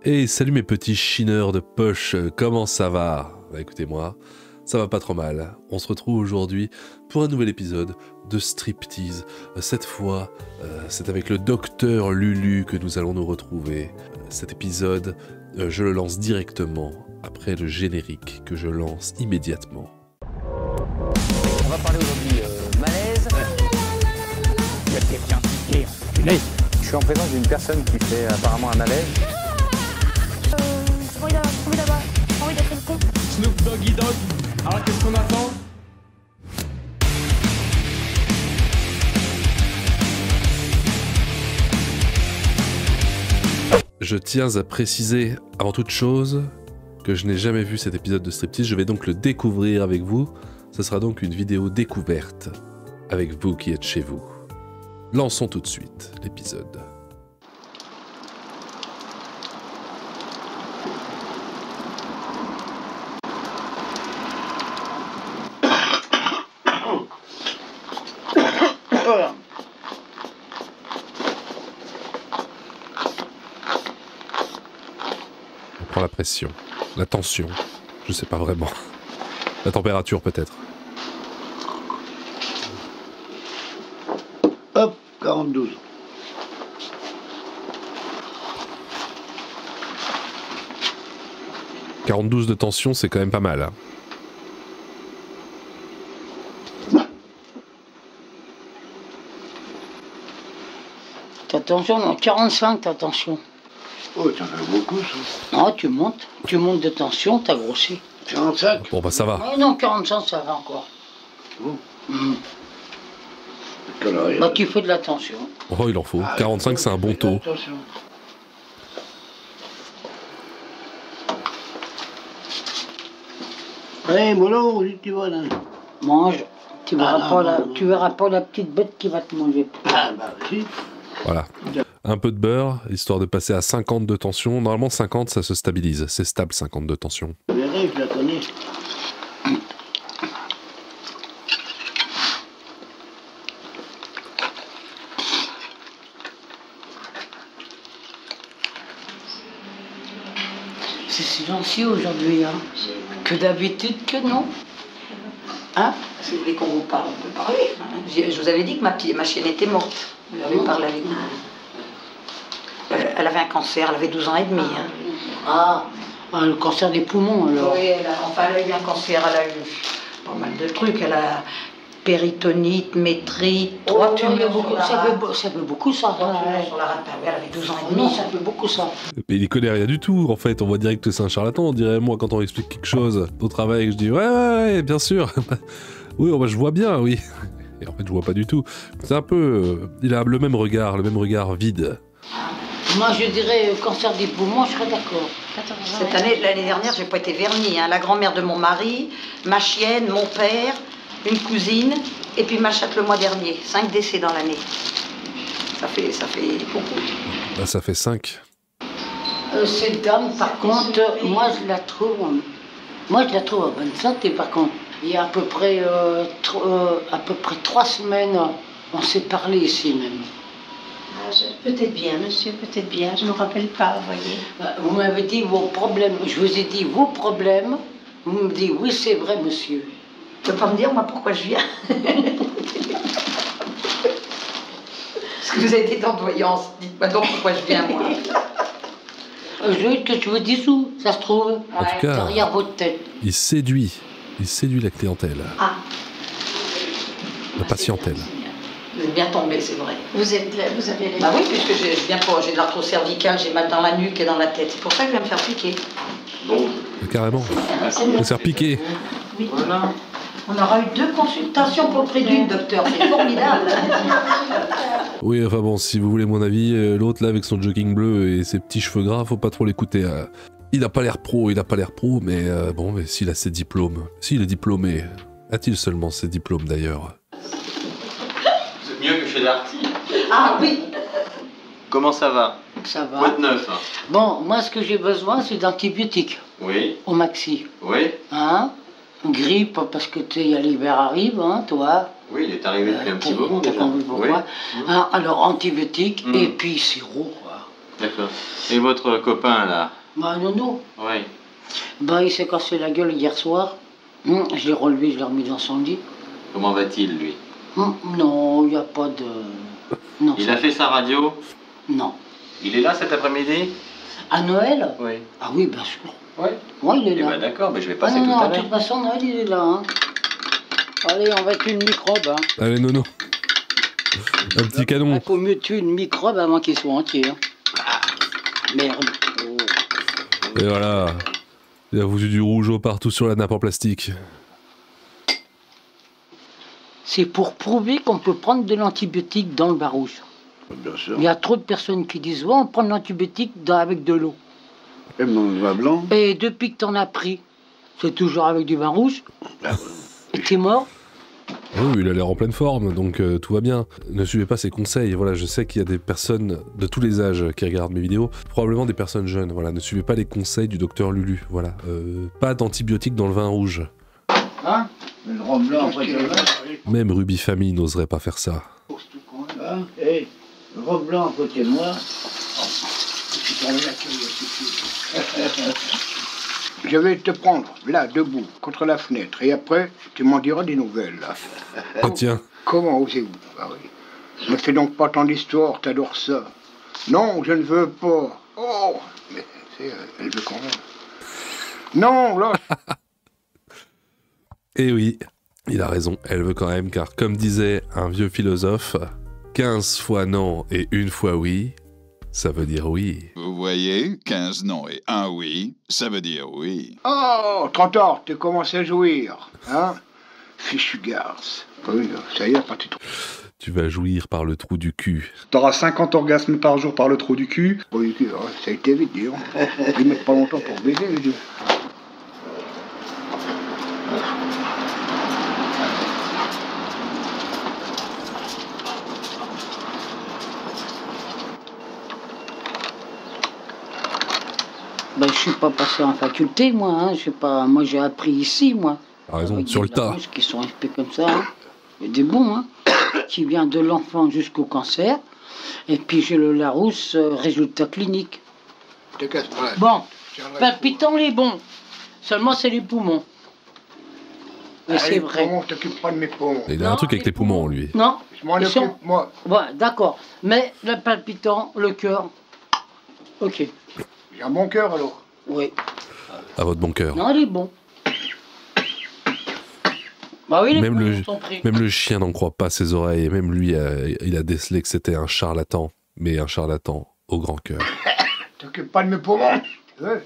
Hey, salut mes petits chineurs de poche, comment ça va? Bah écoutez-moi, ça va pas trop mal. On se retrouve aujourd'hui pour un nouvel épisode de Striptease. Cette fois, c'est avec le docteur Lulu que nous allons nous retrouver. Cet épisode, je le lance directement après le générique que je lance immédiatement. On va parler aujourd'hui malaise. Il y a quelqu'un qui est enculé. Je suis en présence d'une personne qui fait apparemment un malaise. Envie d'avoir envie d'être le con. Snoop Doggy Dogg. Alors qu'est-ce qu'on attend? Je tiens à préciser, avant toute chose, que je n'ai jamais vu cet épisode de Striptease. Je vais donc le découvrir avec vous. Ce sera donc une vidéo découverte avec vous qui êtes chez vous. Lançons tout de suite l'épisode. On prend la pression, la tension, je sais pas vraiment. La température peut-être. Hop, 42. « 42 de tension, c'est quand même pas mal. Hein. T'as tension, non, 45 t'as tension. Oh, ça fait beaucoup, ça. Non, tu montes de tension, t'as grossi. 45. Bon bah ça va. Oh non, 45 ça va encore. Bon. Bah tu fais de la tension. Oh il en faut. 45 c'est un bon taux. Attention. Hey, mollo, où tu vas là? Mange, tu verras, Ah, pas non, non. tu verras pas la petite bête qui va te manger. Ah, bah, si. Voilà. Un peu de beurre, histoire de passer à 50 de tension. Normalement 50 ça se stabilise. C'est stable 50 de tension. Je verrai, je la connais. C'est silencieux aujourd'hui, hein. Que d'habitude que non. Hein? Si vous voulez qu'on vous parle, on peut parler. Je vous avais dit que ma chienne était morte. Vous avez parlé avec nous. Elle avait un cancer, elle avait 12 ans et demi. Hein. Ah, le cancer des poumons alors. Oui, elle a eu un cancer, elle a eu pas mal de trucs. Elle a péritonite, métrite, trois tumeurs sur la rate. Ça fait beaucoup ça. Trois tumeurs sur la rate. Elle avait 12 ans et demi. Non, ça fait beaucoup ça. Mais il y connaît rien du tout en fait. On voit direct que c'est un charlatan. On dirait moi quand on explique quelque chose au travail, je dis ouais, bien sûr. Oui, bah, je vois bien, oui. Et en fait je vois pas du tout. C'est un peu... il a le même regard vide. Moi je dirais cancer des poumons, je serais d'accord. L'année dernière, j'ai pas été vernie. Hein. La grand-mère de mon mari, ma chienne, mon père, une cousine, et puis ma chatte le mois dernier. 5 décès dans l'année. Ça fait beaucoup. Bah, ça fait 5. Cette dame, par contre, moi je la trouve en bonne santé par contre. Il y a à peu près 3 semaines, on s'est parlé ici même. Peut-être bien, monsieur, peut-être bien. Je ne me rappelle pas, vous voyez. Vous m'avez dit vos problèmes, je vous ai dit vos problèmes, vous me dites oui c'est vrai monsieur. Tu peux pas me dire moi pourquoi je viens? Parce que vous avez été en voyance. Dites-moi donc pourquoi je viens moi. Je veux que je vous dise où, ça se trouve, En tout cas, derrière votre tête. il séduit la clientèle, Ah, la patientèle. vous êtes bien tombé, c'est vrai. Vous avez les... Bah oui, puisque j'ai de l'arthrose cervicale, j'ai mal dans la nuque et dans la tête. C'est pour ça que je viens me faire piquer. Carrément. On s'est repiqué. Oui. Voilà. On aura eu 2 consultations pour le prix d'une, docteur. C'est formidable. Oui, enfin bon, si vous voulez mon avis, l'autre là avec son jogging bleu et ses petits cheveux gras, faut pas trop l'écouter. Il n'a pas l'air pro, mais bon, mais s'il a ses diplômes, s'il est diplômé, a-t-il seulement ses diplômes d'ailleurs? C'est mieux que chez Darty. Ah oui. Comment ça va? Ça va. Quoi de neuf? Hein? Bon, moi ce que j'ai besoin c'est d'antibiotiques Oui, au maxi. oui, Hein? Grippe, parce que tu sais, l'hiver arrive, hein, toi. oui, il est arrivé depuis un petit moment T'as déjà. compris pourquoi. Oui. Hein, alors, antibiotiques Mm. et puis sirop, quoi. D'accord. Et votre copain, là? Bah, Nono, Oui. bah, il s'est cassé la gueule hier soir. Je l'ai relevé, je l'ai remis dans son lit. Comment va-t-il, lui? Non, il n'y a pas de... Non, Il a fait sa radio? Non. Il est là cet après-midi? À Noël? Oui. Ah oui, bien sûr. Oui. Ouais, il est Eh là. ben d'accord, mais je vais Ah passer non, tout non, à de toute l'heure. façon, Noël, il est là. Hein. Allez, on va tuer une microbe. Hein. Allez, Nono. Un petit canon. Il faut mieux tuer une microbe avant qu'il soit entier. Hein. Merde. Oh. Et voilà. Il a foutu du rougeau partout sur la nappe en plastique. C'est pour prouver qu'on peut prendre de l'antibiotique dans le vin rouge. Bien sûr. Il y a trop de personnes qui disent ouais, on prend de l'antibiotique avec de l'eau. Et mon vin blanc. Et depuis que t'en as pris, c'est toujours avec du vin rouge. Et t'es mort. Oui, il a l'air en pleine forme, donc tout va bien. Ne suivez pas ses conseils. Voilà, je sais qu'il y a des personnes de tous les âges qui regardent mes vidéos, probablement des personnes jeunes. Voilà, ne suivez pas les conseils du docteur Lulu. Voilà, pas d'antibiotiques dans le vin rouge. Hein? Une robe blanche après le vin. Même Ruby Famille n'oserait pas faire ça. Hein? Hé, une robe blanche à côté de moi. Je vais te prendre, là, debout, contre la fenêtre, et après, tu m'en diras des nouvelles, là. Ah tiens, Comment osez-vous? Ah oui. Ne fais donc pas tant d'histoire, t'adores ça. Non, je ne veux pas. Oh, mais elle veut quand même. Non, là. et oui, il a raison, elle veut quand même, car comme disait un vieux philosophe, 15 fois non et une fois oui, ça veut dire oui. Vous voyez, 15 non et 1 oui, ça veut dire oui. Oh, trop tard, tu commences à jouir. Hein? Fichu garce. Oui, ça y est, pas trop. Tu vas jouir par le trou du cul. T'auras 50 orgasmes par jour par le trou du cul. Oui, ça a été vite, dis donc. Ils mettent pas longtemps pour baiser, les yeux. Ben, je suis pas passé en faculté, moi. Hein. Je sais pas. Moi, j'ai appris ici, moi. T'as raison, Avec sur des le tas. Larousse qui sont restés comme ça. Hein. Il y a des bons, hein. Qui vient de l'enfant jusqu'au cancer. Et puis j'ai le Larousse, résultat clinique. Te casse pas. Bon, palpitant les bons. Seulement, c'est les poumons. Mais c'est vrai. Poumons, t'occupes pas de mes poumons. Il a un Non, truc avec les poumons, lui. Non, Je m'en ils sont- occupe, moi. ouais, d'accord. Mais le palpitant, le cœur, ok. J'ai un bon cœur, alors. Oui. À votre bon cœur. Non, il est bon. Bah oui, les Même poumons le, sont pris. même le chien n'en croit pas ses oreilles. Même lui, il a décelé que c'était un charlatan. Mais un charlatan au grand cœur. T'occupes pas de mes poumons. Ouais.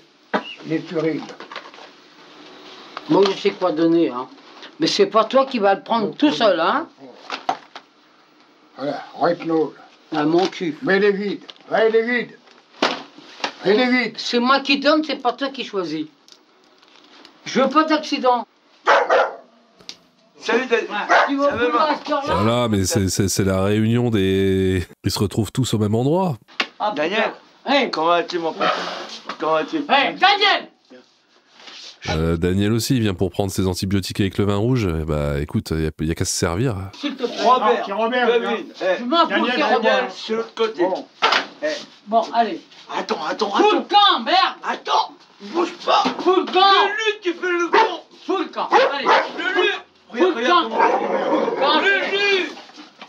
Les furides. Moi, je sais quoi donner, hein. Mais c'est pas toi qui vas le prendre tout seul, hein. Voilà, Retinol. À mon cul. Mais les vides. Ouais, les vides. Et les vides. C'est moi qui donne, c'est pas toi qui choisis. Je veux pas d'accident. Salut, Tu vas vouloir à ce heure-là. Voilà, mais c'est la réunion des... Ils se retrouvent tous au même endroit. Ah, Daniel. Hey, Comment vas-tu, mon père? Comment vas-tu? hey, Daniel. Daniel aussi, il vient pour prendre ses antibiotiques avec le vin rouge. Eh bah écoute, il y a qu'à se servir. S'il te plaît. Robert, c'est Robert, David, Je m'en fous, c'est Robert. sur l'autre côté. Bon. Bon, allez. Attends, Fous le camp, merde. attends, bouge pas. Fous le camp. Lulu, tu fais le con. Fous le camp. Allez. Lulu, Fous le camp. Lulu.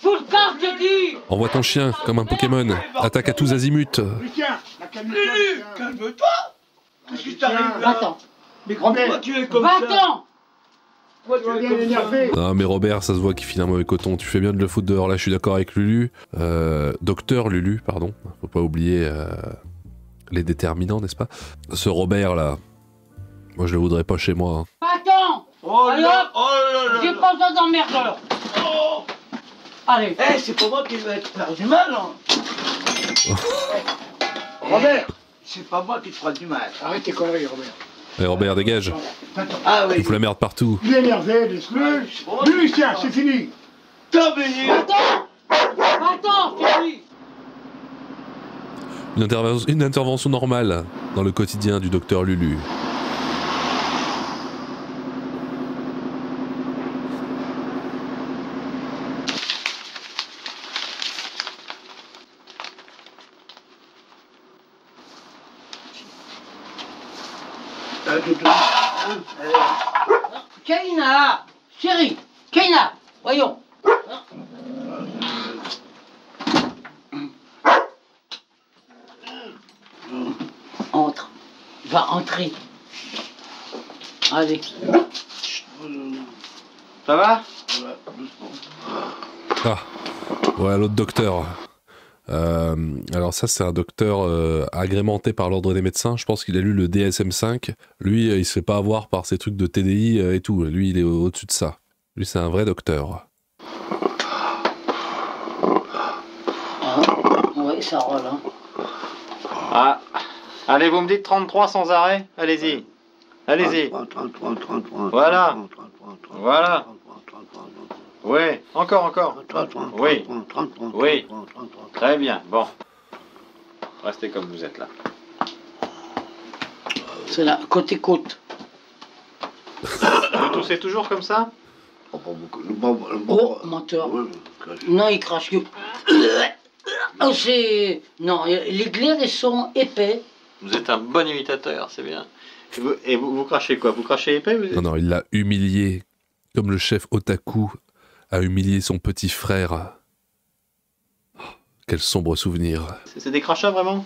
Fous le camp, je te dis. Envoie ton chien comme un Pokémon. Attaque à tous azimuts. Lucien, la calme-toi. Lulu, calme-toi. Qu'est-ce qui t'arrive là? Va-t'en. Mais pourquoi tu es comme ça? Va-t'en. Pourquoi Tu tu vas es bien comme ça? l'énerver. Non mais Robert, ça se voit qu'il file un mauvais coton. Tu fais bien de le foutre dehors là, je suis d'accord avec Lulu. Docteur Lulu, pardon. Faut pas oublier les déterminants, n'est-ce pas? Ce Robert là, moi je le voudrais pas chez moi. Hein. Va-t'en. Oh Allez, là, hop. oh là là. J'ai pas besoin d'emmerdeur. Oh. Allez. Eh, c'est pas moi qui vais te faire du mal, hein. Robert, C'est pas moi qui te fera du mal. arrête tes conneries, Robert. Allez Robert, dégage. Ah oui. Il fout la merde partout. Il est énervé, laisse-le. Lui, Lucien, c'est fini. T'as béni. Va-t'en. Va-t'en, je te dis. Une intervention normale dans le quotidien du docteur Lulu. Kaina, chérie, Kaina, voyons. Entre, va entrer. Allez. Ça va? Ah, voilà l'autre docteur. Alors ça, c'est un docteur agrémenté par l'ordre des médecins. Je pense qu'il a lu le DSM-5. Lui, il se fait pas avoir par ces trucs de TDI et tout. Lui, il est au-dessus de ça. Lui, c'est un vrai docteur. Ah, oui, ça roule, hein. Ah. Allez, vous me dites 33 sans arrêt? Allez-y. Allez-y. Voilà. Voilà. Oui, encore. Oui. Oui. Très bien, bon. Restez comme vous êtes là. C'est là, côté côte. Vous toussez toujours comme ça? Oh, menteur. Non, il crache. Oh, c'est... Non, les glaires, ils sont épais. Vous êtes un bon imitateur, c'est bien. Et vous crachez quoi? Vous crachez épais? Non, il l'a humilié. Comme le chef Otaku a humilié son petit frère. Oh, quel sombre souvenir. C'est des crachats vraiment?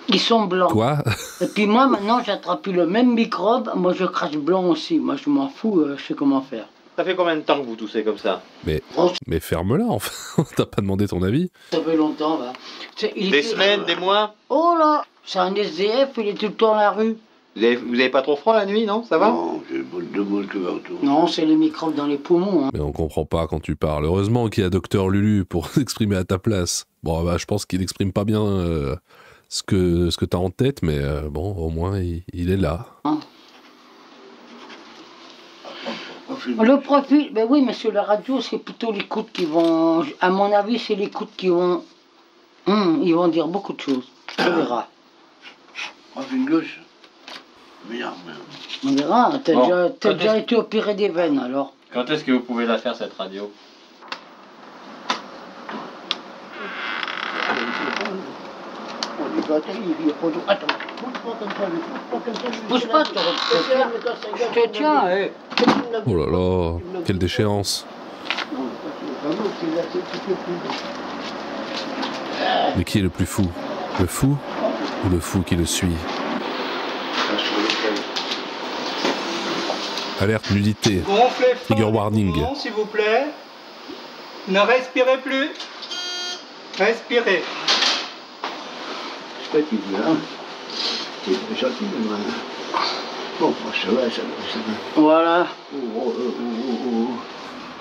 Ils sont blancs. Quoi? Et puis moi, maintenant, j'attrape plus le même microbe. Moi, je crache blanc aussi. Moi, je m'en fous, je sais comment faire. Ça fait combien de temps que vous toussez comme ça? Mais ferme-la, enfin. T'as pas demandé ton avis? Ça fait longtemps, va. Des semaines, des mois? Oh là, c'est un SDF, il est tout le temps à la rue. Vous avez pas trop froid la nuit, non? Ça va? Non, j'ai deux boules de partout. Non, c'est les microbes dans les poumons. Hein. Mais on comprend pas quand tu parles. Heureusement qu'il y a Docteur Lulu pour s'exprimer à ta place. Bon, bah, je pense qu'il n'exprime pas bien ce que t'as en tête, mais bon, au moins, il est là. Hein. Le profil, ben oui, mais sur la radio, c'est plutôt les coudes qui vont... À mon avis, c'est les coudes qui vont... ils vont dire beaucoup de choses. On verra. Profil gauche. Merde. On verra. T'as Bon, déjà été opéré des veines, alors. Quand est-ce que vous pouvez la faire, cette radio? Attends. Bouge pas, je te tiens, hé. Oh là là, quelle déchéance. Mais qui est le plus fou? Le fou ou le fou qui le suit? Alerte nudité. Gonflez Trigger fort les warning. poumons, s'il vous plaît. Ne respirez plus. Respirez. C'est pas qui veut, hein. C'est gentil, mais... Bon, ça va. Voilà.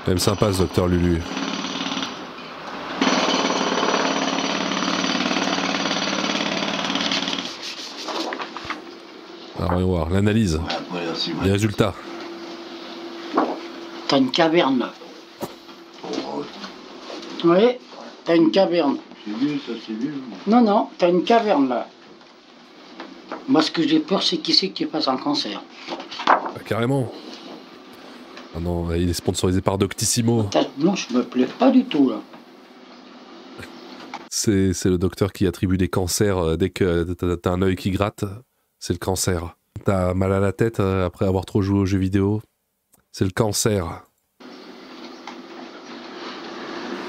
Quand même sympa ce Docteur Lulu. Alors, voyons voir, l'analyse. Les résultats. T'as une caverne, là. Oui, t'as une caverne. C'est vieux, ça, c'est vieux. Non, t'as une caverne, là. Moi, ce que j'ai peur, c'est qui c'est qui fasse un cancer. Ah, carrément. Ah non, il est sponsorisé par Doctissimo. Ta blanche me plaît pas du tout, là. C'est le docteur qui attribue des cancers dès que t'as un œil qui gratte. C'est le cancer. T'as mal à la tête après avoir trop joué aux jeux vidéo. C'est le cancer.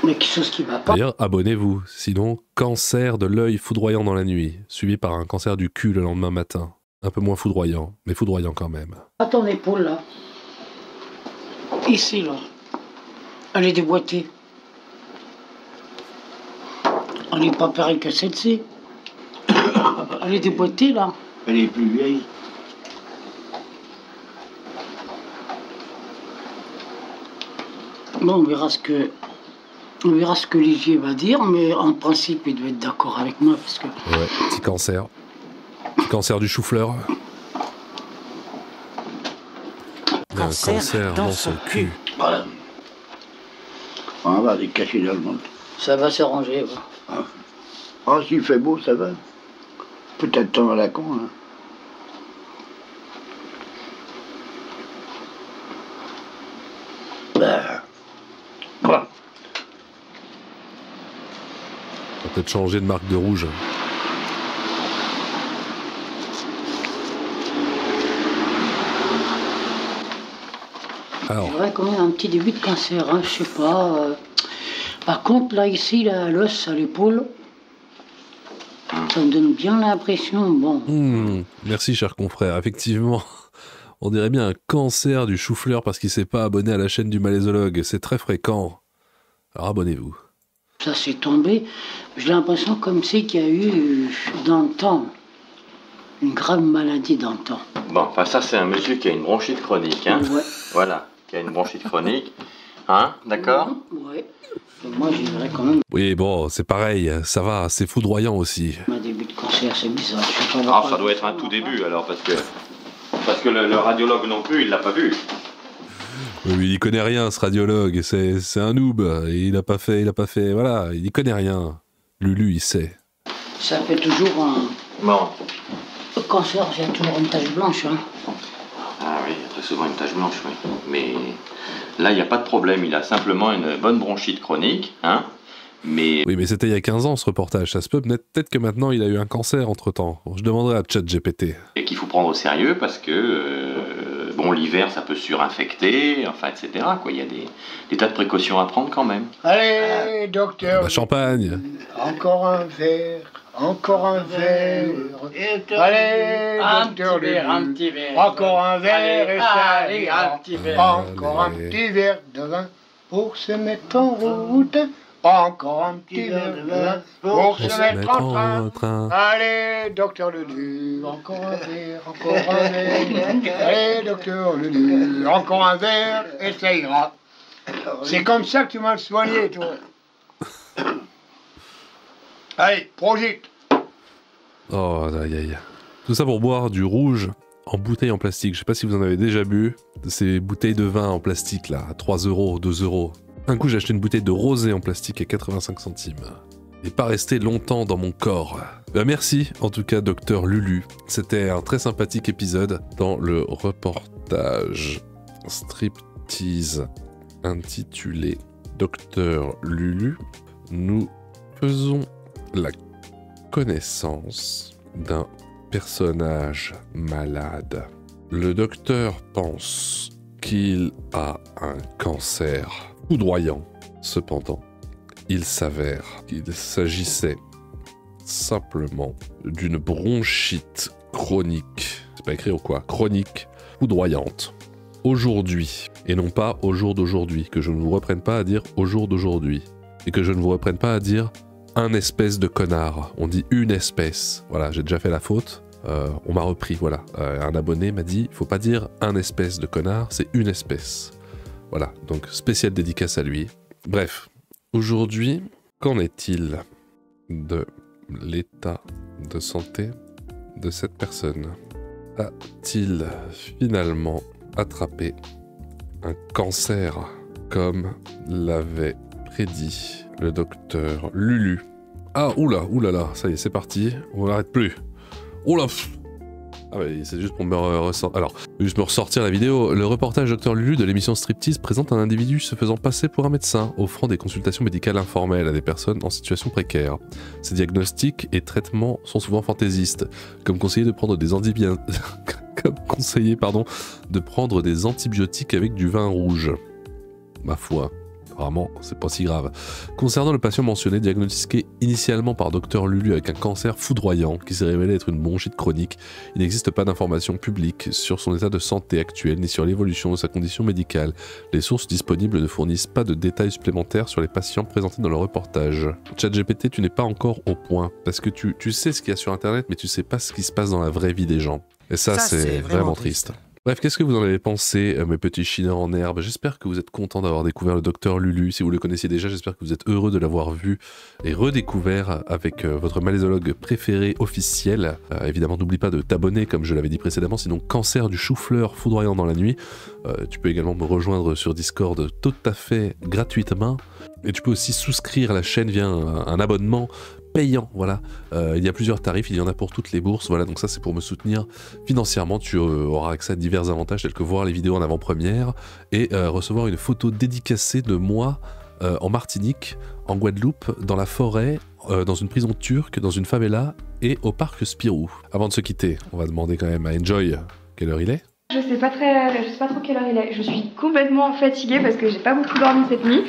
Mais quelque chose qui va pas. D'ailleurs, abonnez-vous. Sinon, cancer de l'œil foudroyant dans la nuit, suivi par un cancer du cul le lendemain matin. Un peu moins foudroyant, mais foudroyant quand même. À ton épaule, là. Ici, là. Elle est déboîtée. Elle n'est pas pareille que celle-ci. Elle est déboîtée, là. Elle est plus vieille. Bon, on verra ce que Ligier va dire, mais en principe, il doit être d'accord avec moi, parce que... Ouais, petit cancer. Petit cancer du chou-fleur. Il y a un cancer dans son cul. Voilà. On va des cachets dans le monde. Ça va s'arranger, ouais. Ah, s'il fait beau, ça va. Peut-être temps à la con, hein. Quoi? On va peut-être changer de marque de rouge. Alors, j'aurais quand même un petit début de cancer, hein, je sais pas. Par contre, là, ici, là, l'os à l'épaule, ça me donne bien l'impression, bon. Merci, cher confrère. Effectivement, on dirait bien un cancer du chou-fleur parce qu'il s'est pas abonné à la chaîne du malaisologue. C'est très fréquent. Alors abonnez-vous. Ça s'est tombé. J'ai l'impression comme c'est qu'il y a eu, dans le temps, une grave maladie dans le temps. Bon, enfin ça c'est un monsieur qui a une bronchite chronique, hein. Ouais. Voilà, qui a une bronchite chronique. Hein, d'accord? Ouais. Et moi, j'aimerais quand même... Oui, bon, c'est pareil, ça va, c'est foudroyant aussi. Un début de cancer, c'est bizarre. Je sais pas, Ah, ça doit être un tout début alors, parce que le radiologue non plus, il l'a pas vu. Oui, il connaît rien, ce radiologue, c'est un noob, il a pas fait, voilà, il y connaît rien. Lulu, il sait. Ça fait toujours un... Bon. Le cancer, j'ai toujours une tache blanche, hein. Ah oui, il y a très souvent une tache blanche, oui. Mais là, il n'y a pas de problème, il a simplement une bonne bronchite chronique, hein. Mais... Oui, mais c'était il y a 15 ans, ce reportage, ça se peut, peut-être que maintenant, il a eu un cancer entre-temps. Je demanderai à ChatGPT. Et qu'il faut prendre au sérieux, parce que, bon, l'hiver, ça peut surinfecter, enfin, etc., quoi. Il y a des tas de précautions à prendre quand même. Allez, docteur. La champagne. Encore un verre. Encore un verre. Allez, docteur Lulu. Un petit verre. Encore un verre et ça allez, ira. un petit verre. Encore un petit verre de vin pour se mettre en route. Encore un petit verre de vin pour se mettre en train. Allez, docteur Lulu. Encore un verre, encore un verre. Allez, docteur Lulu. Encore un verre et ça ira. C'est comme ça que tu m'as soigné, toi. Allez, projette. Oh, aïe, aïe. Tout ça pour boire du rouge en bouteille en plastique. Je sais pas si vous en avez déjà bu. Ces bouteilles de vin en plastique, là, à 3 €, 2 €. Un coup, j'ai acheté une bouteille de rosé en plastique à 85 centimes. Et pas resté longtemps dans mon corps. Merci, en tout cas, docteur Lulu. C'était un très sympathique épisode dans le reportage Striptease intitulé Docteur Lulu. Nous faisons la connaissance d'un personnage malade. Le docteur pense qu'il a un cancer foudroyant. Cependant, il s'avère qu'il s'agissait simplement d'une bronchite chronique. C'est pas écrit ou quoi? Chronique, foudroyante. Aujourd'hui, et non pas au jour d'aujourd'hui, que je ne vous reprenne pas à dire au jour d'aujourd'hui, et que je ne vous reprenne pas à dire un espèce de connard. On dit une espèce. Voilà, j'ai déjà fait la faute. On m'a repris, voilà. Un abonné m'a dit, il faut pas dire un espèce de connard, c'est une espèce. Voilà, donc spéciale dédicace à lui. Bref, aujourd'hui, qu'en est-il de l'état de santé de cette personne? A-t-il finalement attrapé un cancer comme l'avait prédit le docteur Lulu? Ah, oulala, ça y est, c'est parti, on n'arrête plus. Oula. Ah ouais, c'est juste pour me ressortir. Alors, juste me ressortir la vidéo. Le reportage Dr Lulu de l'émission Striptease présente un individu se faisant passer pour un médecin, offrant des consultations médicales informelles à des personnes en situation précaire. Ces diagnostics et traitements sont souvent fantaisistes, comme conseiller de prendre des antibiotiques avec du vin rouge. Ma foi. Apparemment, c'est pas si grave. Concernant le patient mentionné, diagnostiqué initialement par Dr Lulu avec un cancer foudroyant qui s'est révélé être une bronchite chronique, il n'existe pas d'informations publiques sur son état de santé actuel ni sur l'évolution de sa condition médicale. Les sources disponibles ne fournissent pas de détails supplémentaires sur les patients présentés dans le reportage. ChatGPT, tu n'es pas encore au point, parce que tu sais ce qu'il y a sur internet, mais tu sais pas ce qui se passe dans la vraie vie des gens. Et ça c'est vraiment triste. Bref, qu'est-ce que vous en avez pensé, mes petits chineurs en herbe? J'espère que vous êtes contents d'avoir découvert le docteur Lulu. Si vous le connaissiez déjà, j'espère que vous êtes heureux de l'avoir vu et redécouvert avec votre malaisologue préféré officiel. Évidemment, n'oublie pas de t'abonner, comme je l'avais dit précédemment, sinon cancer du chou-fleur foudroyant dans la nuit. Tu peux également me rejoindre sur Discord tout à fait gratuitement. Et tu peux aussi souscrire à la chaîne via un abonnement payant, voilà. Il y a plusieurs tarifs, il y en a pour toutes les bourses, voilà, donc ça c'est pour me soutenir financièrement. Tu auras accès à divers avantages tels que voir les vidéos en avant-première et recevoir une photo dédicacée de moi en Martinique, en Guadeloupe, dans la forêt, dans une prison turque, dans une favela et au parc Spirou. Avant de se quitter, on va demander quand même à Enjoy quelle heure il est. Je sais pas trop quelle heure il est. Je suis complètement fatiguée parce que j'ai pas beaucoup dormi cette nuit.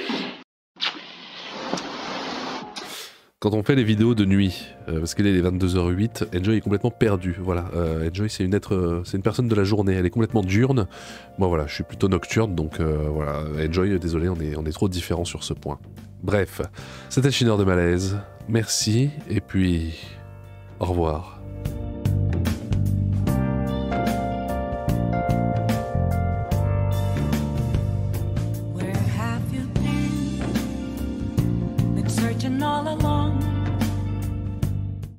Quand on fait les vidéos de nuit, parce qu'il est les 22h08, Enjoy est complètement perdu. Voilà, Enjoy c'est une personne de la journée, elle est complètement diurne. Moi voilà, je suis plutôt nocturne, donc voilà, Enjoy, désolé, on est trop différents sur ce point. Bref, c'était Chineur de Malaise. Merci et puis au revoir.